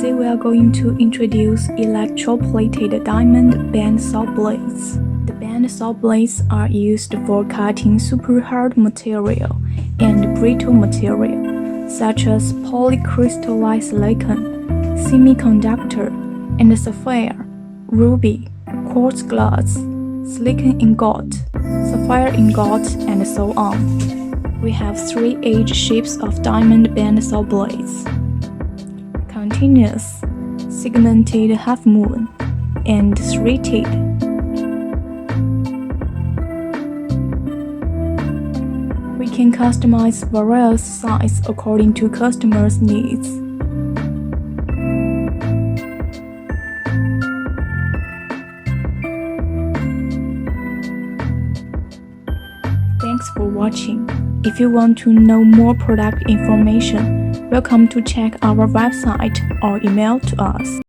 Today we are going to introduce electroplated diamond band saw blades. The band saw blades are used for cutting super hard material and brittle material, such as polycrystalline silicon, semiconductor, and sapphire, ruby, quartz glass, silicon ingot, sapphire ingot, and so on. We have 3 edge shapes of diamond band saw blades: continuous, segmented half moon, and threaded. We can customize various sizes according to customers' needs. Thanks for watching. If you want to know more product information, welcome to check our website or email to us.